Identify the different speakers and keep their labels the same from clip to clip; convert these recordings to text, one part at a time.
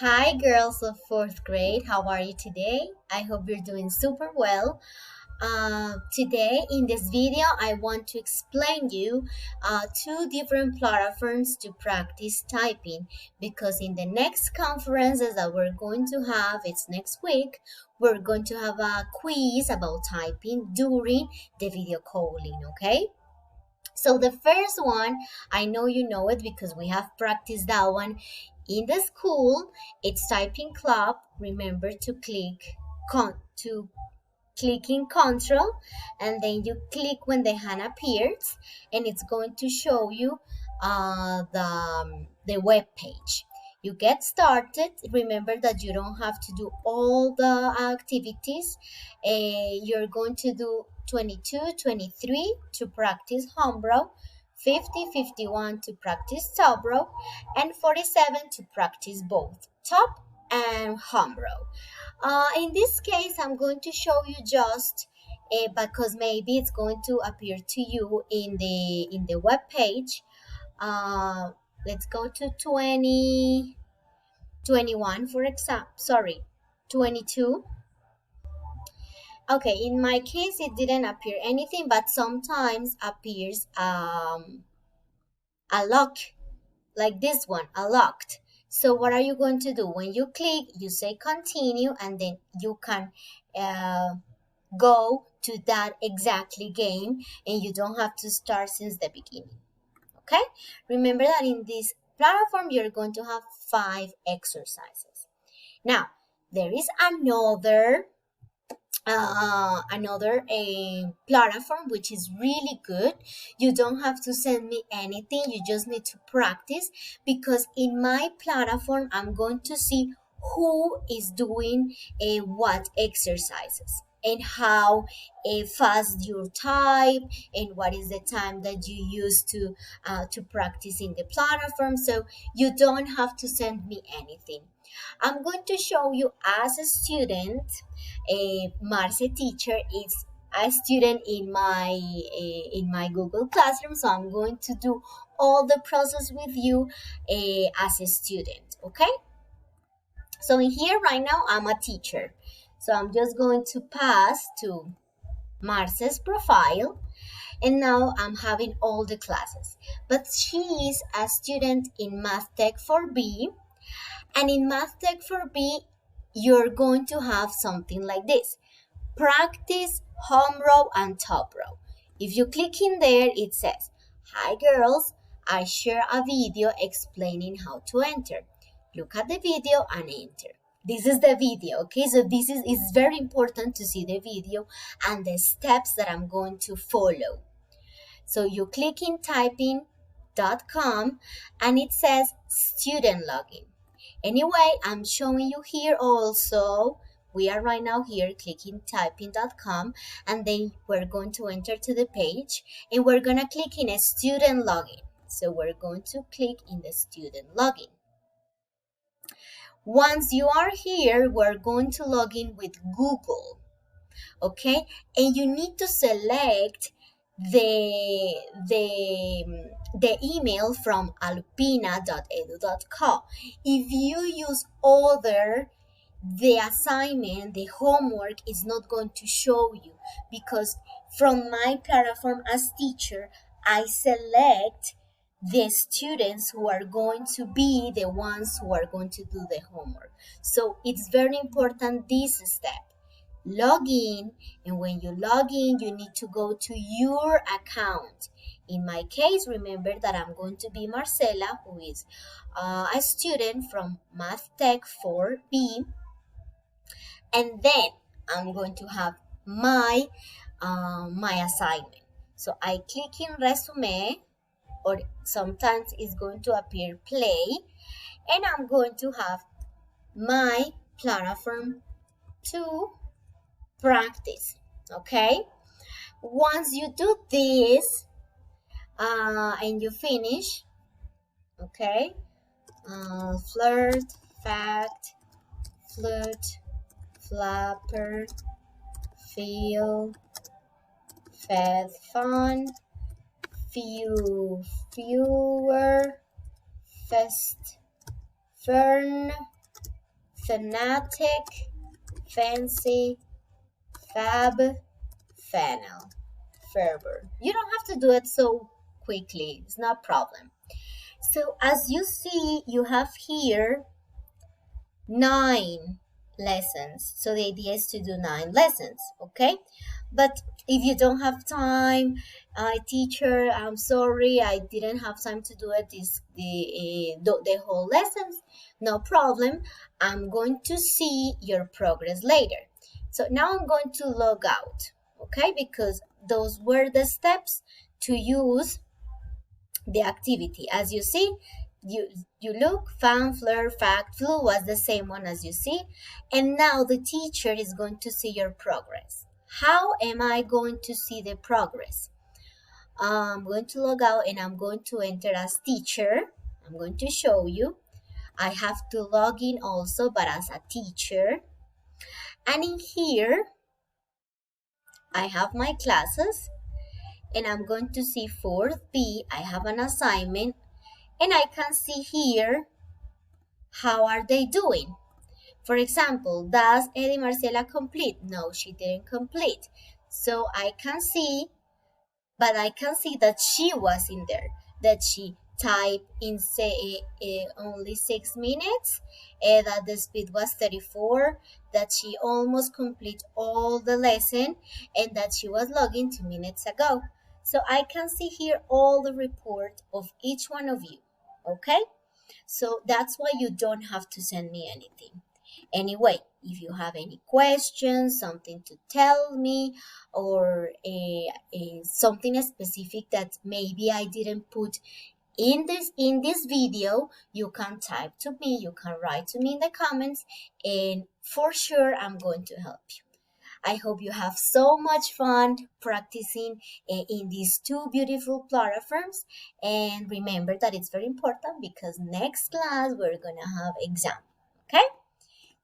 Speaker 1: Hi, girls of fourth grade. How are you today? I hope you're doing super well. Today, in this video, I want to explain you two different platforms to practice typing because in the next conferences that we're going to have, it's next week, we're going to have a quiz about typing during the video calling, okay? So the first one, I know you know it because we have practiced that one in the school. It's typing club. Remember to click in control, and then you click when the hand appears, and it's going to show you the web page. You get started. Remember that you don't have to do all the activities. You're going to do 22, 23 to practice home row, 50, 51 to practice top row, and 47 to practice both top and home row. In this case, I'm going to show you just because maybe it's going to appear to you in the web page. Let's go to 21 for example. Sorry, 22. Okay, in my case, it didn't appear anything, but sometimes appears a lock, like this one, a locked. So what are you going to do? When you click, you say continue, and then you can go to that exactly game, and you don't have to start since the beginning. Okay? Remember that in this platform, you're going to have 5 exercises. Now, there is another platform which is really good. You don't have to send me anything, you just need to practice, because in my platform I'm going to see who is doing what exercises and how fast you type and what is the time that you use to practice in the platform. So you don't have to send me anything. I'm going to show you as a student. Marce teacher is a student in my Google Classroom, so I'm going to do all the process with you as a student. Okay? So in here right now, I'm a teacher, so I'm just going to pass to Marce's profile. And now I'm having all the classes. But she is a student in Math Tech 4B. And in Math Tech 4B, you're going to have something like this. Practice home row and top row. If you click in there, it says, "Hi girls, I share a video explaining how to enter. Look at the video and enter." This is the video, okay? So this is very important to see the video and the steps that I'm going to follow. So you click in typing.com and it says student login. Anyway, I'm showing you here also. We are right now here clicking typing.com, and then we're going to enter to the page and we're going to click in a student login. So we're going to click in the student login. Once you are here, we're going to log in with Google, okay? And you need to select the email from alpina.edu.co. If you use other, the assignment, the homework is not going to show you, because from my platform as teacher, I select the students who are going to be the ones who are going to do the homework. So it's very important, this step. Log in, and when you log in, you need to go to your account. In my case, remember that I'm going to be Marcela, who is a student from Math Tech 4B, and then I'm going to have my assignment. So I click in resume, or sometimes it's going to appear play, and I'm going to have my platform to practice. Okay, once you do this and you finish, okay, flirt, fact, flute, flapper, feel, fed, fun, fewer, fest, fern, fanatic, fancy, fab, fennel, fervor. You don't have to do it so quickly. It's not a problem. So as you see, you have here 9 lessons. So the idea is to do 9 lessons, okay? But if you don't have time, teacher, I'm sorry, I didn't have time to do it the whole lessons. No problem. I'm going to see your progress later. So now I'm going to log out, okay? Because those were the steps to use the activity. As you see, you look, fan, flare, fact, flu was the same one as you see. And now the teacher is going to see your progress. How am I going to see the progress? I'm going to log out and I'm going to enter as teacher. I'm going to show you. I have to log in also, but as a teacher. And in here, I have my classes. And I'm going to see 4th B. I have an assignment. And I can see here, how are they doing? For example, does Eddie Marcela complete? No, she didn't complete. So I can see, but I can see that she was in there, that she typed in say only 6 minutes, that the speed was 34, that she almost complete all the lesson, and that she was logging 2 minutes ago. So I can see here all the report of each one of you, okay? So that's why you don't have to send me anything. Anyway, if you have any questions, something to tell me, or something specific that maybe I didn't put in this video, you can type to me, you can write to me in the comments, and for sure I'm going to help you. I hope you have so much fun practicing in these 2 beautiful platforms. And remember that it's very important because next class we're going to have exam. Okay?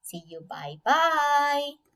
Speaker 1: See you. Bye-bye.